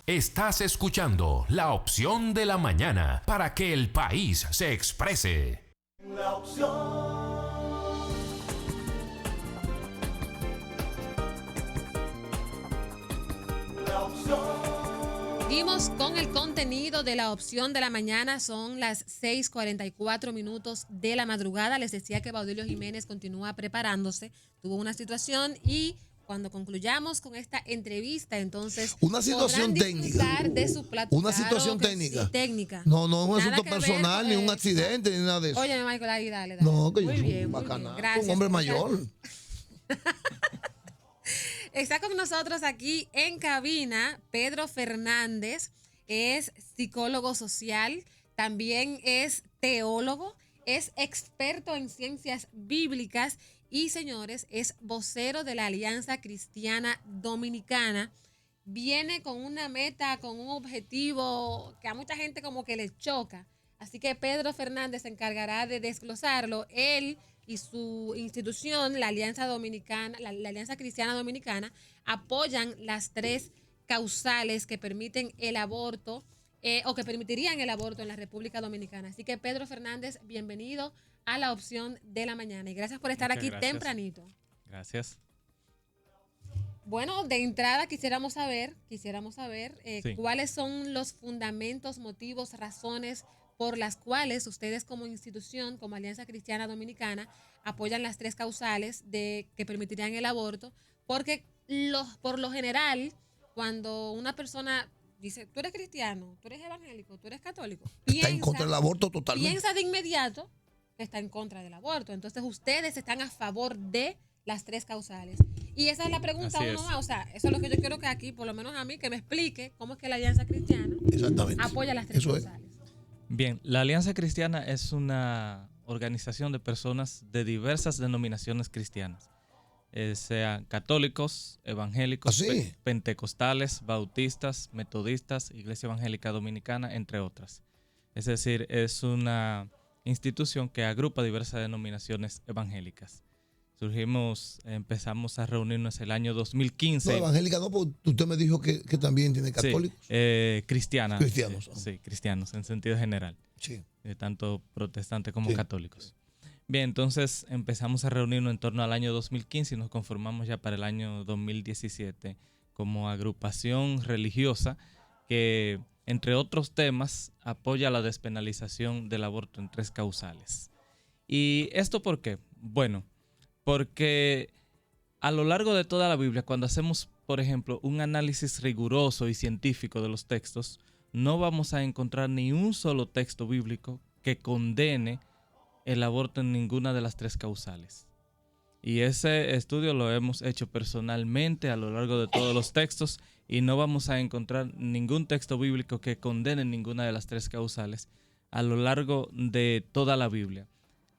Estás escuchando La Opción de la Mañana para que el país se exprese. La opción. La opción. Seguimos con el contenido de La Opción de la Mañana. Son las 6:44 minutos de la madrugada. Les decía que Baudilio Jiménez continúa preparándose. Tuvo una situación y cuando concluyamos con esta entrevista, entonces una situación técnica. De su plato. Una situación técnica. Sí, técnica. No, no es un Nada asunto que personal, ver, ni un accidente, ni nada de eso. Óyeme, Michael, ahí dale. No, que yo muy soy bien, un muy bien. bacanazo, Gracias. un hombre mayor. Está con nosotros aquí en cabina Pedro Fernández, es psicólogo social, también es teólogo, es experto en ciencias bíblicas y, señores, es vocero de la Alianza Cristiana Dominicana. Viene con una meta, con un objetivo que a mucha gente como que le choca. Así que Pedro Fernández se encargará de desglosarlo. Él y su institución, la Alianza Dominicana, la Alianza Cristiana Dominicana, apoyan las 3 causales que permiten el aborto o que permitirían el aborto en la República Dominicana. Así que Pedro Fernández, bienvenido a La Opción de la Mañana y gracias por estar aquí tempranito. Gracias. Bueno, de entrada quisiéramos saber Sí. cuáles son los fundamentos, motivos, razones por las cuales ustedes como institución, como Alianza Cristiana Dominicana, apoyan las 3 causales que permitirían el aborto, porque por lo general, cuando una persona dice, tú eres cristiano, tú eres evangélico, tú eres católico, Está en contra del aborto totalmente. piensa de inmediato que está en contra del aborto. Entonces ustedes están a favor de las 3 causales. Y esa es la pregunta Así uno es. más. O sea, eso es lo que yo quiero que aquí, por lo menos a mí, que me explique cómo es que la Alianza Cristiana apoya las 3 Eso es. causales. Bien, la Alianza Cristiana es una organización de personas de diversas denominaciones cristianas, sean católicos, evangélicos, pentecostales, bautistas, metodistas, Iglesia Evangélica Dominicana, entre otras. Es decir, es una institución que agrupa diversas denominaciones evangélicas. Empezamos a reunirnos el año 2015. No, evangélica no, porque usted me dijo que también tiene católicos. Sí, cristianas. Cristianos. Sí, cristianos en sentido general. Sí. Tanto protestantes como católicos. Bien, entonces empezamos a reunirnos en torno al año 2015 y nos conformamos ya para el año 2017 como agrupación religiosa que, entre otros temas, apoya la despenalización del aborto en 3 causales. ¿Y esto por qué? Bueno, porque a lo largo de toda la Biblia, cuando hacemos, por ejemplo, un análisis riguroso y científico de los textos, no vamos a encontrar ni un solo texto bíblico que condene el aborto en ninguna de las 3 causales. Y ese estudio lo hemos hecho personalmente a lo largo de todos los textos y no vamos a encontrar ningún texto bíblico que condene ninguna de las 3 causales a lo largo de toda la Biblia.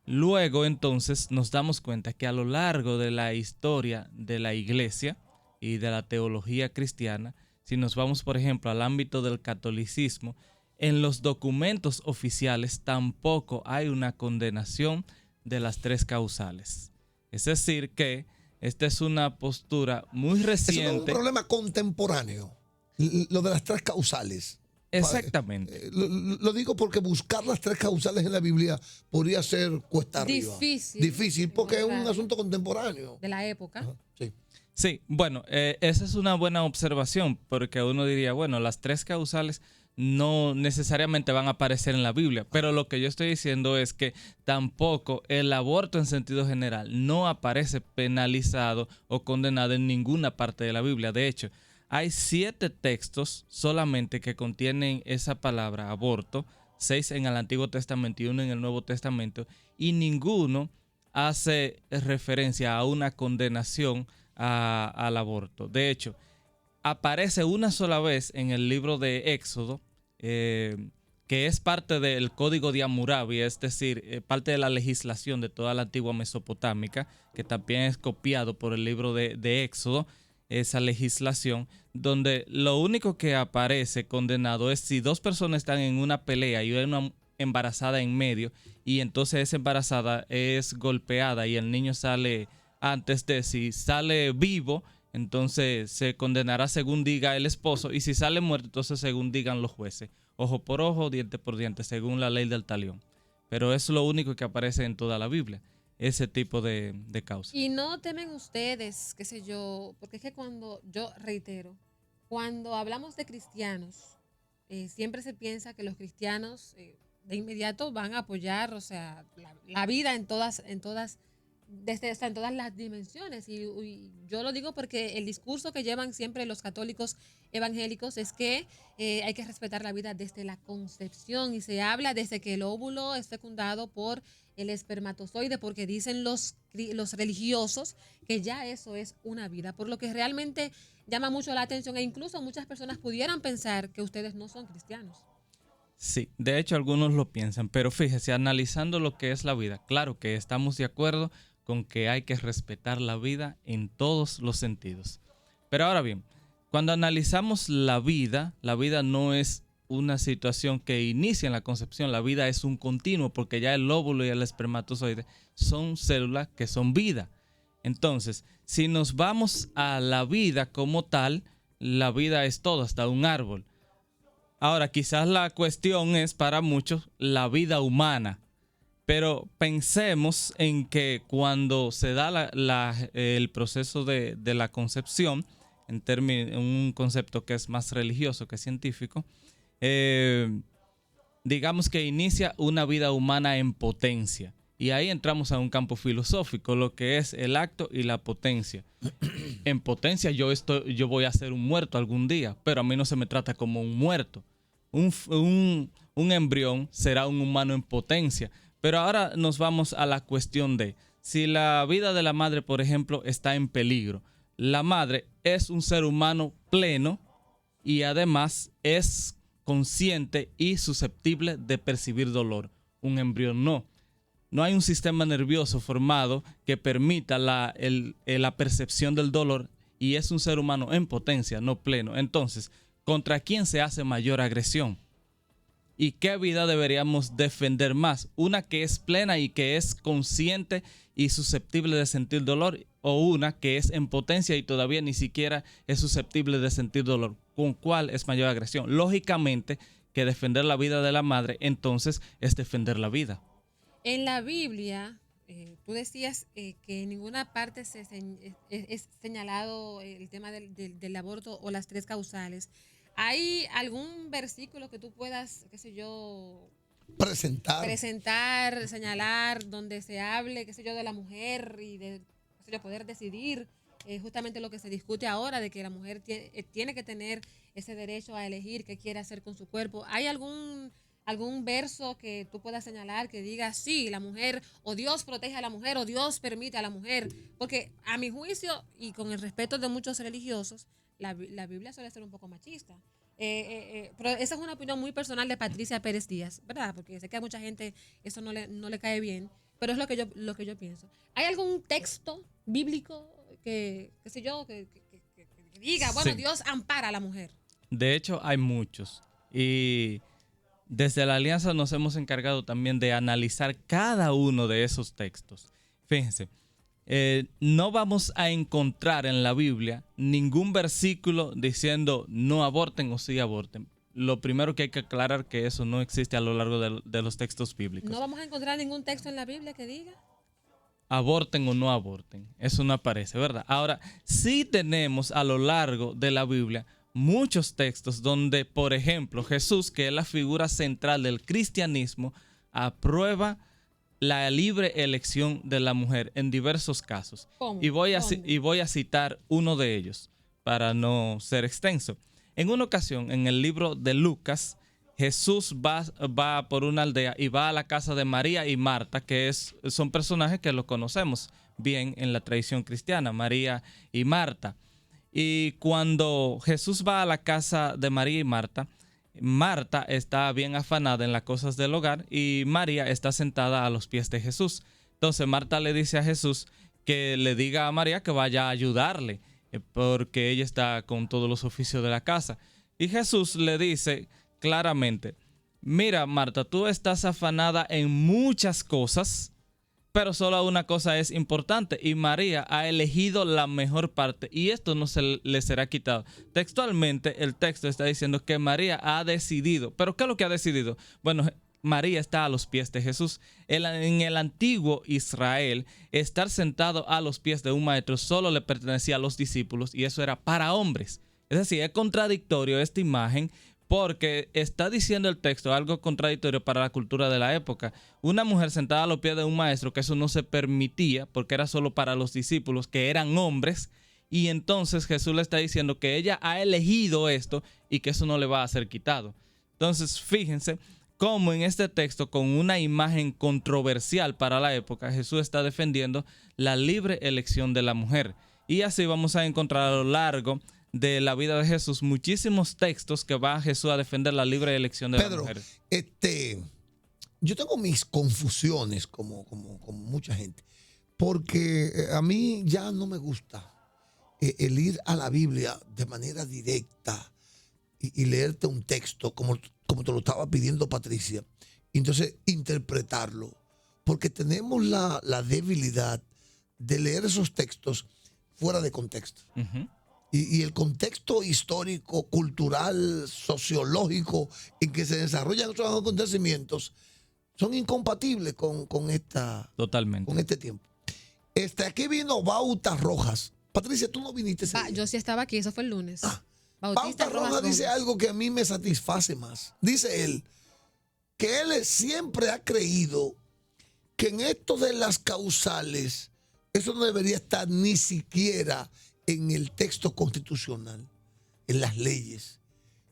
Luego, entonces, nos damos cuenta que a lo largo de la historia de la Iglesia y de la teología cristiana, si nos vamos, por ejemplo, al ámbito del catolicismo, en los documentos oficiales tampoco hay una condenación de las 3 causales. Es decir, que esta es una postura muy reciente. Eso no es un problema contemporáneo, lo de las 3 causales. Exactamente. Lo digo porque buscar las 3 causales en la Biblia podría ser cuesta arriba. Difícil porque es un asunto contemporáneo. De la época. Ajá, sí. Sí, bueno, esa es una buena observación porque uno diría, bueno, las 3 causales no necesariamente van a aparecer en la Biblia, pero lo que yo estoy diciendo es que tampoco el aborto en sentido general no aparece penalizado o condenado en ninguna parte de la Biblia. De hecho, hay 7 textos solamente que contienen esa palabra aborto, 6 en el Antiguo Testamento y 1 en el Nuevo Testamento, y ninguno hace referencia a una condenación al aborto. De hecho, aparece una sola vez en el libro de Éxodo, que es parte del Código de Hammurabi, es decir, parte de la legislación de toda la antigua Mesopotámica, que también es copiado por el libro de Éxodo, esa legislación, donde lo único que aparece condenado es si 2 personas están en una pelea y hay una embarazada en medio, y entonces esa embarazada es golpeada y el niño sale antes de, si sale vivo, entonces se condenará según diga el esposo, y si sale muerto, entonces según digan los jueces. Ojo por ojo, diente por diente, según la ley del talión. Pero es lo único que aparece en toda la Biblia, ese tipo de causa. Y no temen ustedes, qué sé yo, porque es que yo reitero, cuando hablamos de cristianos, siempre se piensa que los cristianos de inmediato van a apoyar, o sea, la vida en todas las dimensiones. Y yo lo digo porque el discurso que llevan siempre los católicos evangélicos es que hay que respetar la vida desde la concepción, y se habla desde que el óvulo es fecundado por el espermatozoide, porque dicen los religiosos que ya eso es una vida, por lo que realmente llama mucho la atención, e incluso muchas personas pudieran pensar que ustedes no son cristianos. Sí, de hecho algunos lo piensan, pero fíjese, analizando lo que es la vida, claro que estamos de acuerdo con que hay que respetar la vida en todos los sentidos. Pero ahora bien, cuando analizamos la vida no es una situación que inicia en la concepción, la vida es un continuo, porque ya el óvulo y el espermatozoide son células que son vida. Entonces, si nos vamos a la vida como tal, la vida es todo, hasta un árbol. Ahora, quizás la cuestión es para muchos la vida humana, pero pensemos en que cuando se da el proceso de la concepción, en un concepto que es más religioso que científico, digamos que inicia una vida humana en potencia. Y ahí entramos a un campo filosófico, lo que es el acto y la potencia. En potencia yo voy a ser un muerto algún día, pero a mí no se me trata como un muerto. Un embrión será un humano en potencia. Pero ahora nos vamos a la cuestión de si la vida de la madre, por ejemplo, está en peligro. La madre es un ser humano pleno y además es consciente y susceptible de percibir dolor. Un embrión no. No hay un sistema nervioso formado que permita la percepción del dolor, y es un ser humano en potencia, no pleno. Entonces, ¿contra quién se hace mayor agresión? ¿Y qué vida deberíamos defender más? ¿Una que es plena y que es consciente y susceptible de sentir dolor, o una que es en potencia y todavía ni siquiera es susceptible de sentir dolor? ¿Con cuál es mayor agresión? Lógicamente que defender la vida de la madre entonces es defender la vida. En la Biblia, tú decías que en ninguna parte es señalado el tema del aborto o las 3 causales. ¿Hay algún versículo que tú puedas, qué sé yo, presentar, señalar, donde se hable, qué sé yo, de la mujer y de, qué sé yo, poder decidir justamente lo que se discute ahora, de que la mujer tiene que tener ese derecho a elegir qué quiere hacer con su cuerpo? ¿Hay algún verso que tú puedas señalar que diga, sí, la mujer, o Dios protege a la mujer, o Dios permite a la mujer? Porque a mi juicio, y con el respeto de muchos religiosos, la Biblia suele ser un poco machista. Pero esa es una opinión muy personal de Patricia Pérez Díaz, ¿verdad? Porque sé que a mucha gente eso no le cae bien, pero es lo que yo pienso. ¿Hay algún texto bíblico que diga, bueno, sí, Dios ampara a la mujer? De hecho, hay muchos. Y desde la Alianza nos hemos encargado también de analizar cada uno de esos textos. Fíjense, no vamos a encontrar en la Biblia ningún versículo diciendo no aborten o sí aborten. Lo primero que hay que aclarar que eso no existe a lo largo de los textos bíblicos. ¿No vamos a encontrar ningún texto en la Biblia que diga aborten o no aborten? Eso no aparece, ¿verdad? Ahora, sí tenemos a lo largo de la Biblia muchos textos donde, por ejemplo, Jesús, que es la figura central del cristianismo, aprueba la libre elección de la mujer en diversos casos. ¿Cómo? Y voy a citar uno de ellos para no ser extenso. En una ocasión, en el libro de Lucas, Jesús va por una aldea y va a la casa de María y Marta, que son personajes que lo conocemos bien en la tradición cristiana, María y Marta. Y cuando Jesús va a la casa de María y Marta, Marta está bien afanada en las cosas del hogar y María está sentada a los pies de Jesús. Entonces Marta le dice a Jesús que le diga a María que vaya a ayudarle, porque ella está con todos los oficios de la casa. Y Jesús le dice claramente, mira Marta, tú estás afanada en muchas cosas, Pero solo una cosa es importante, y María ha elegido la mejor parte, y esto no se le será quitado. Textualmente, el texto está diciendo que María ha decidido. ¿Pero qué es lo que ha decidido? Bueno, María está a los pies de Jesús. En el antiguo Israel, estar sentado a los pies de un maestro solo le pertenecía a los discípulos, y eso era para hombres. Es decir, es contradictorio esta imagen, porque está diciendo el texto algo contradictorio para la cultura de la época. Una mujer sentada a los pies de un maestro, que eso no se permitía porque era solo para los discípulos, que eran hombres. Y entonces Jesús le está diciendo que ella ha elegido esto y que eso no le va a ser quitado. Entonces, fíjense cómo en este texto, con una imagen controversial para la época, Jesús está defendiendo la libre elección de la mujer. Y así vamos a encontrar a lo largo de la vida de Jesús muchísimos textos que va Jesús a defender la libre elección de la mujer. Yo tengo mis confusiones como mucha gente, porque a mí ya no me gusta el ir a la Biblia de manera directa y leerte un texto como te lo estaba pidiendo Patricia, y entonces interpretarlo, porque tenemos la debilidad de leer esos textos fuera de contexto. Uh-huh. Y el contexto histórico, cultural, sociológico en que se desarrollan esos acontecimientos son incompatibles con Totalmente. con este tiempo. Aquí vino Bautas Rojas. Patricia, tú no viniste ese día. Yo sí estaba aquí, eso fue el lunes. Bautas Rojas dice algo que a mí me satisface más. Dice él que él siempre ha creído que en esto de las causales, eso no debería estar ni siquiera en el texto constitucional, en las leyes,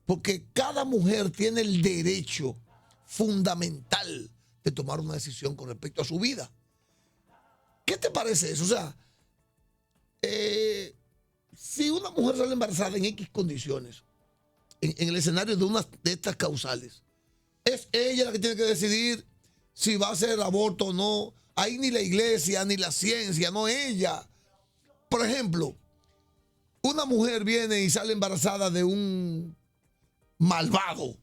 porque cada mujer tiene el derecho fundamental de tomar una decisión con respecto a su vida. ¿Qué te parece eso? O sea, si una mujer sale embarazada en X condiciones, en el escenario de una de estas causales, es ella la que tiene que decidir si va a hacer aborto o no. Ahí ni la iglesia, ni la ciencia, no ella. Por ejemplo, una mujer viene y sale embarazada de un malvado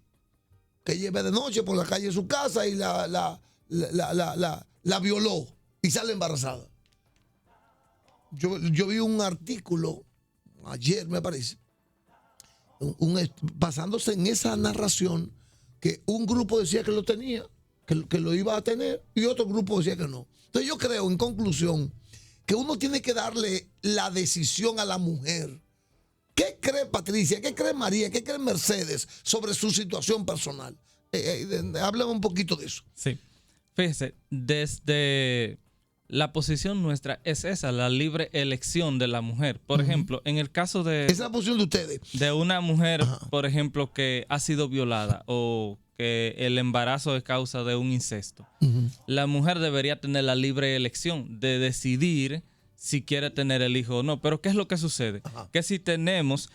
que lleva de noche por la calle de su casa y la violó y sale embarazada. Yo vi un artículo ayer, me parece, basándose en esa narración, que un grupo decía que lo tenía, que lo iba a tener, y otro grupo decía que no. Entonces yo creo, en conclusión, que uno tiene que darle la decisión a la mujer. ¿Qué cree Patricia? ¿Qué cree María? ¿Qué cree Mercedes sobre su situación personal? Háblame un poquito de eso. Sí. Fíjese, desde la posición nuestra es esa, la libre elección de la mujer. Por ejemplo, en el caso de... Esa es la posición de ustedes. De una mujer, por ejemplo, que ha sido violada o que el embarazo es causa de un incesto. La mujer debería tener la libre elección de decidir si quiere tener el hijo o no. Pero ¿qué es lo que sucede? Que si tenemos,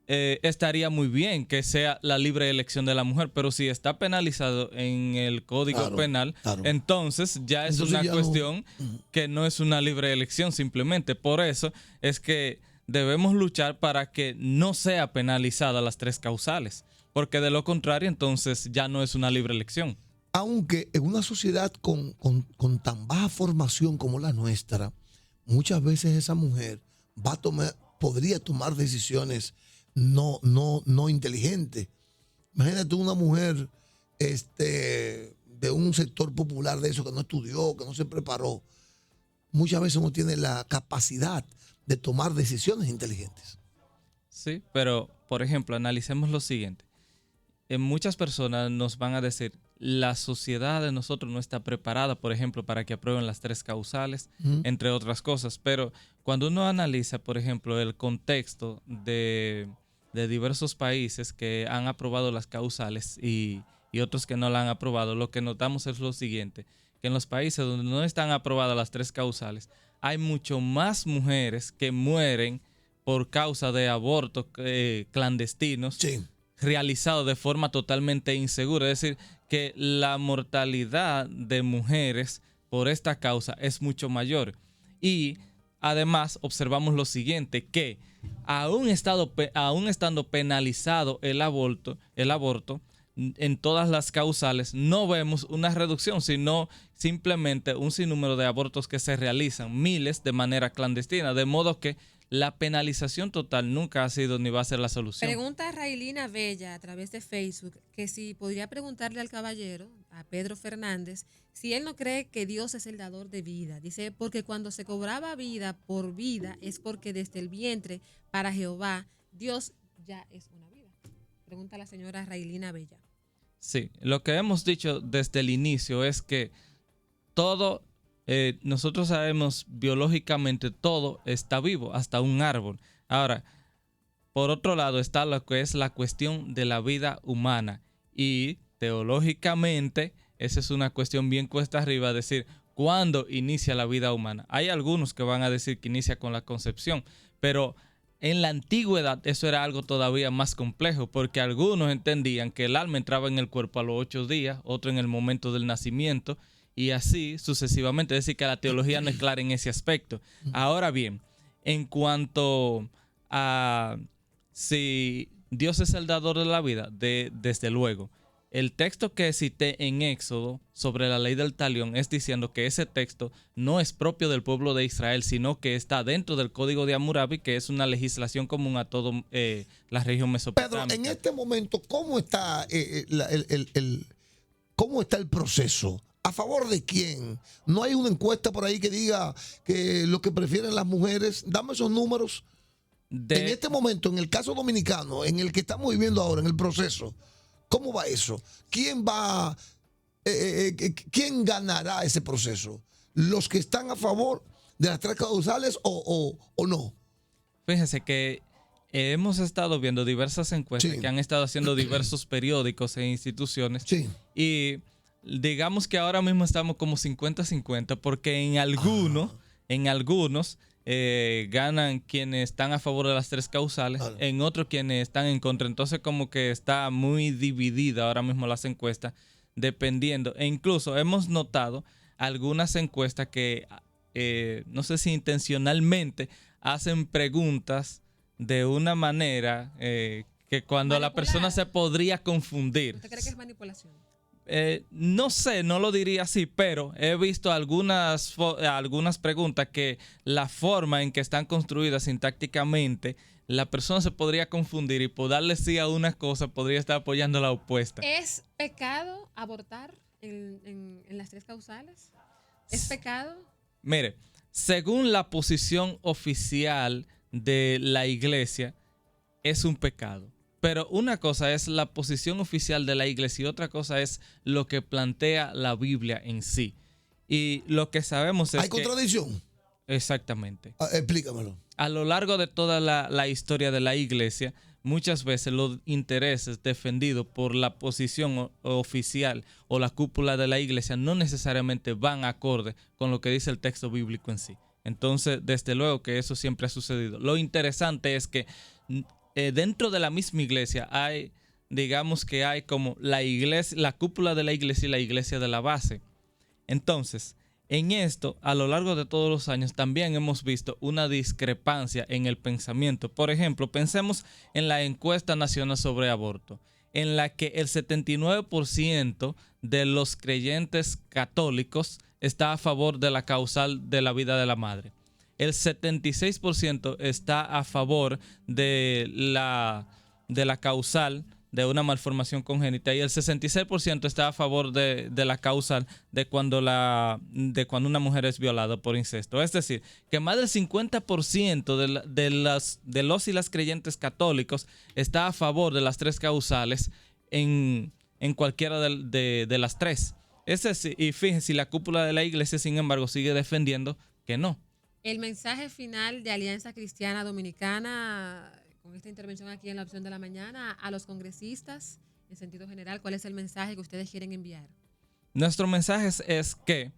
estaría muy bien que sea la libre elección de la mujer, pero si está penalizado en el Código Penal, entonces ya es una cuestión que no es una libre elección simplemente. Por eso es que debemos luchar para que no sea penalizada las tres causales, porque de lo contrario entonces ya no es una libre elección. Aunque en una sociedad con tan baja formación como la nuestra, muchas veces esa mujer podría tomar decisiones no inteligentes. Imagínate una mujer de un sector popular de eso, que no estudió, que no se preparó. Muchas veces no tiene la capacidad de tomar decisiones inteligentes. Sí, pero por ejemplo, analicemos lo siguiente. Muchas personas nos van a decir, la sociedad de nosotros no está preparada, por ejemplo, para que aprueben las tres causales, entre otras cosas. Pero cuando uno analiza, por ejemplo, el contexto de diversos países que han aprobado las causales y otros que no la han aprobado, lo que notamos es lo siguiente, que en los países donde no están aprobadas las tres causales, hay mucho más mujeres que mueren por causa de abortos clandestinos. Sí. Realizado de forma totalmente insegura. Es decir, que la mortalidad de mujeres por esta causa es mucho mayor. Y además observamos lo siguiente, que aún estando penalizado el aborto, en todas las causales no vemos una reducción, sino simplemente un sinnúmero de abortos que se realizan, miles de manera clandestina, de modo que la penalización total nunca ha sido ni va a ser la solución. Pregunta a Railina Bella a través de Facebook que si podría preguntarle al caballero, a Pedro Fernández, si él no cree que Dios es el dador de vida. Dice, porque cuando se cobraba vida por vida es porque desde el vientre para Jehová Dios ya es una vida. Pregunta a la señora Railina Bella. Sí, lo que hemos dicho desde el inicio es que todo, nosotros sabemos biológicamente todo está vivo, hasta un árbol. Ahora, por otro lado está lo que es la cuestión de la vida humana y teológicamente esa es una cuestión bien cuesta arriba, decir cuándo inicia la vida humana. Hay algunos que van a decir que inicia con la concepción, pero en la antigüedad eso era algo todavía más complejo porque algunos entendían que el alma entraba en el cuerpo a los 8 días, otro en el momento del nacimiento y así sucesivamente. Es decir, que la teología no es clara en ese aspecto. Ahora bien, en cuanto a si Dios es el dador de la vida, desde luego. El texto que cité en Éxodo sobre la ley del talión es diciendo que ese texto no es propio del pueblo de Israel, sino que está dentro del Código de Hammurabi, que es una legislación común a toda la región mesopotámica. Pedro, en este momento, ¿cómo está cómo está el proceso? ¿A favor de quién? ¿No hay una encuesta por ahí que diga que lo que prefieren las mujeres? Dame esos números. En este momento, en el caso dominicano, en el que estamos viviendo ahora, en el proceso, ¿cómo va eso? ¿Quién ganará ese proceso? ¿Los que están a favor de las 3 causales o no? Fíjense que hemos estado viendo diversas encuestas que han estado haciendo diversos periódicos e instituciones. Sí. Y digamos que ahora mismo estamos como 50-50 porque en algunos ganan quienes están a favor de las 3 causales, en otros quienes están en contra. Entonces como que está muy dividida ahora mismo las encuestas, dependiendo. E incluso hemos notado algunas encuestas que, no sé si intencionalmente, hacen preguntas de una manera que cuando la persona se podría confundir. ¿Usted cree que es manipulación? No sé, no lo diría así, pero he visto algunas preguntas que la forma en que están construidas sintácticamente, la persona se podría confundir y por darle sí a una cosa podría estar apoyando la opuesta. ¿Es pecado abortar en las 3 causales? ¿Es pecado? Mire, según la posición oficial de la iglesia, es un pecado. Pero una cosa es la posición oficial de la iglesia y otra cosa es lo que plantea la Biblia en sí. Y lo que sabemos es ¿Hay contradicción? Exactamente. Explícamelo. A lo largo de toda la historia de la iglesia, muchas veces los intereses defendidos por la posición oficial o la cúpula de la iglesia no necesariamente van acorde con lo que dice el texto bíblico en sí. Entonces, desde luego que eso siempre ha sucedido. Lo interesante es que dentro de la misma iglesia hay, digamos que hay como la iglesia, la cúpula de la iglesia y la iglesia de la base. Entonces, en esto, a lo largo de todos los años, también hemos visto una discrepancia en el pensamiento. Por ejemplo, pensemos en la encuesta nacional sobre aborto, en la que el 79% de los creyentes católicos está a favor de la causal de la vida de la madre. El 76% está a favor de la causal de una malformación congénita y el 66% está a favor de la causal de cuando una mujer es violada por incesto. Es decir, que más del 50% de los y las creyentes católicos está a favor de las 3 causales en cualquiera de las 3. Es decir, y fíjense, la cúpula de la iglesia, sin embargo, sigue defendiendo que no. El mensaje final de Alianza Cristiana Dominicana, con esta intervención aquí en la opción de la mañana, a los congresistas, en sentido general, ¿cuál es el mensaje que ustedes quieren enviar? Nuestro mensaje es que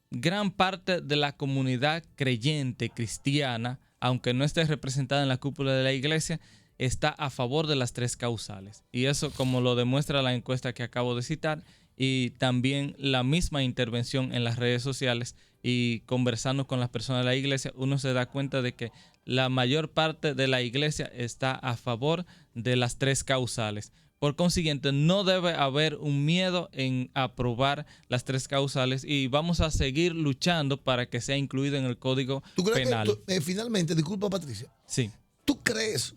gran parte de la comunidad creyente cristiana, aunque no esté representada en la cúpula de la iglesia, está a favor de las 3 causales. Y eso, como lo demuestra la encuesta que acabo de citar, y también la misma intervención en las redes sociales y conversando con las personas de la iglesia, uno se da cuenta de que la mayor parte de la iglesia está a favor de las 3 causales. Por consiguiente, no debe haber un miedo en aprobar las 3 causales y vamos a seguir luchando para que sea incluido en el Código ¿Tú crees Penal. que finalmente, disculpa Patricia, Sí. ¿tú crees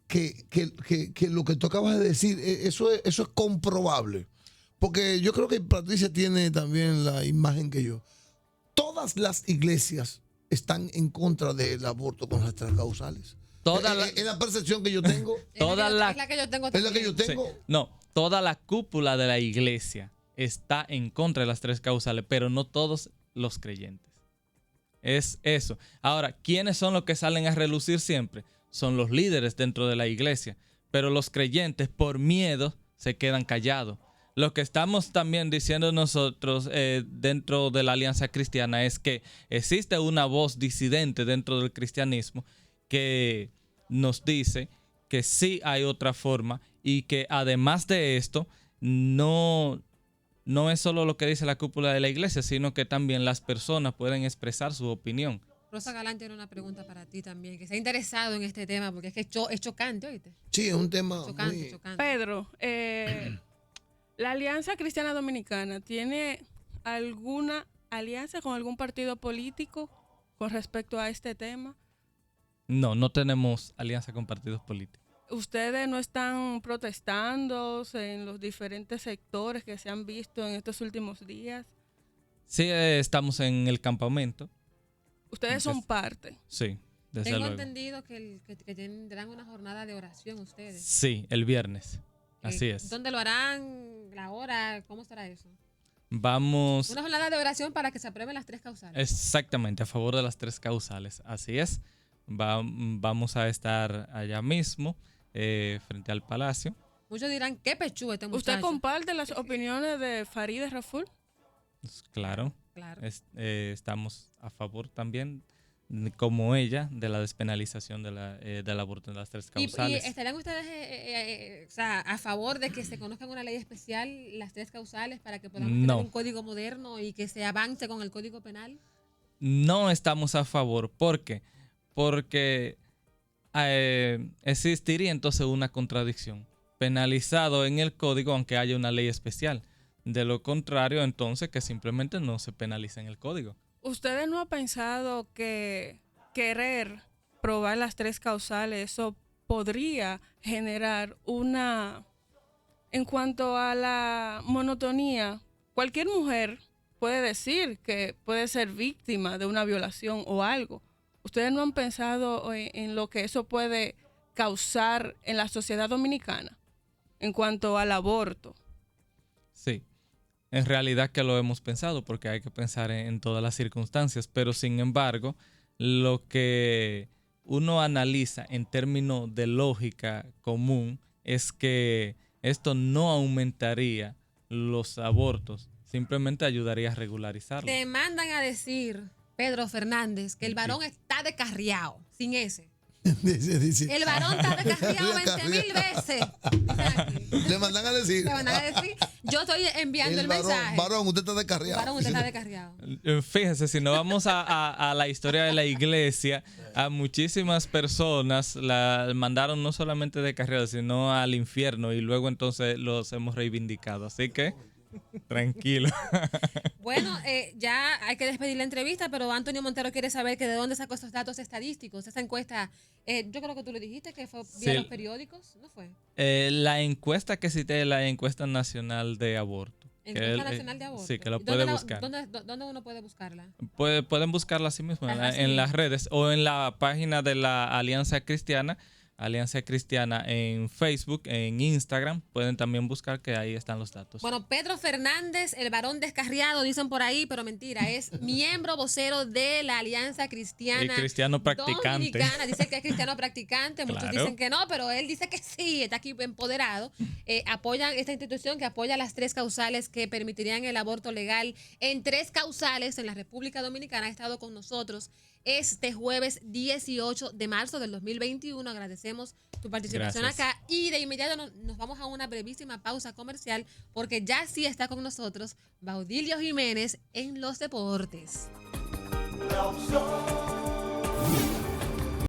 que lo que tú acabas de decir, eso es comprobable? Porque yo creo que Patricia tiene también la imagen que yo. Todas las iglesias están en contra del aborto con las 3 causales. Es la percepción que yo tengo. Es la que yo tengo Es la que yo también. tengo. Sí. No, toda la cúpula de la iglesia está en contra de las 3 causales, pero no todos los creyentes. Es eso. Ahora, ¿quiénes son los que salen a relucir siempre? Son los líderes dentro de la iglesia, pero los creyentes por miedo se quedan callados. Lo que estamos también diciendo nosotros dentro de la Alianza Cristiana es que existe una voz disidente dentro del cristianismo que nos dice que sí hay otra forma y que además de esto no es solo lo que dice la cúpula de la iglesia, sino que también las personas pueden expresar su opinión. Rosa Galán tiene una pregunta para ti también, que se ha interesado en este tema, porque es que es chocante, ¿oíste? Sí, es un tema Chocante, chocante. Pedro, ¿la Alianza Cristiana Dominicana tiene alguna alianza con algún partido político con respecto a este tema? No tenemos alianza con partidos políticos. ¿Ustedes no están protestando en los diferentes sectores que se han visto en estos últimos días? Sí, estamos en el campamento. ¿Ustedes son parte? Sí, desde Tengo luego. entendido que tendrán una jornada de oración ustedes. Sí, el viernes. Así es. ¿Dónde lo harán? ¿La hora? ¿Cómo será eso? Vamos Una jornada de oración para que se aprueben las 3 causales. exactamente a favor de las 3 causales. Así es. Vamos a estar allá mismo, frente al Palacio. Muchos dirán, ¿qué pechú este muchacho? ¿Usted comparte las opiniones de Farideh Raful? Pues, claro. Claro. Estamos a favor también, como ella, de la despenalización del aborto en las 3 ¿Y causales. estarán ustedes a favor de que se conozcan una ley especial, las 3 causales, para que podamos tener un código moderno y que se avance con el Código Penal? No estamos a favor. ¿Por qué? Porque existiría entonces una contradicción. Penalizado en el código aunque haya una ley especial. De lo contrario, entonces, que simplemente no se penalice en el código. ¿Ustedes no han pensado que querer probar las 3 causales, eso podría generar una... En cuanto a la monotonía, cualquier mujer puede decir que puede ser víctima de una violación o algo. ¿Ustedes no han pensado en lo que eso puede causar en la sociedad dominicana en cuanto al aborto? Sí, en realidad que lo hemos pensado porque hay que pensar en todas las circunstancias, pero sin embargo, lo que uno analiza en términos de lógica común es que esto no aumentaría los abortos, simplemente ayudaría a regularizarlos. Te mandan a decir, Pedro Fernández, que el varón está descarriado, sin ese. Dice. El varón está descarriado 20.000 veces. Dicen aquí. Le mandan a decir. Le mandan a decir, yo estoy enviando el mensaje. Varón, usted está descarriado. Varón, usted está descarriado. Fíjese, si no vamos a la historia de la iglesia, a muchísimas personas la mandaron no solamente de carrera, sino al infierno y luego entonces los hemos reivindicado. Así que, tranquilo. Bueno, ya hay que despedir la entrevista, pero Antonio Montero quiere saber que de dónde sacó estos datos estadísticos, esa encuesta. Yo creo que tú lo dijiste, que fue vía Sí. los periódicos, ¿no fue? La encuesta que cité es la encuesta nacional de aborto. Encuesta Nacional de Aborto. Sí, que lo ¿Dónde puede la- buscar. ¿Dónde uno puede buscarla? Pueden buscarla así mismo Ajá, sí. en las redes o en la página de la Alianza Cristiana en Facebook, en Instagram. Pueden también buscar que ahí están los datos. Bueno, Pedro Fernández, el varón descarriado, dicen por ahí, pero mentira, es miembro vocero de la Alianza Cristiana Y cristiano practicante. Dominicana. Dice que es cristiano practicante, muchos Claro. dicen que no, pero él dice que sí, está aquí empoderado. Apoyan esta institución que apoya las 3 causales que permitirían el aborto legal en 3 causales en la República Dominicana. Ha estado con nosotros este jueves 18 de marzo del 2021. Agradecemos tu participación Gracias. acá y de inmediato nos vamos a una brevísima pausa comercial porque ya sí está con nosotros Baudilio Jiménez en los deportes. La opción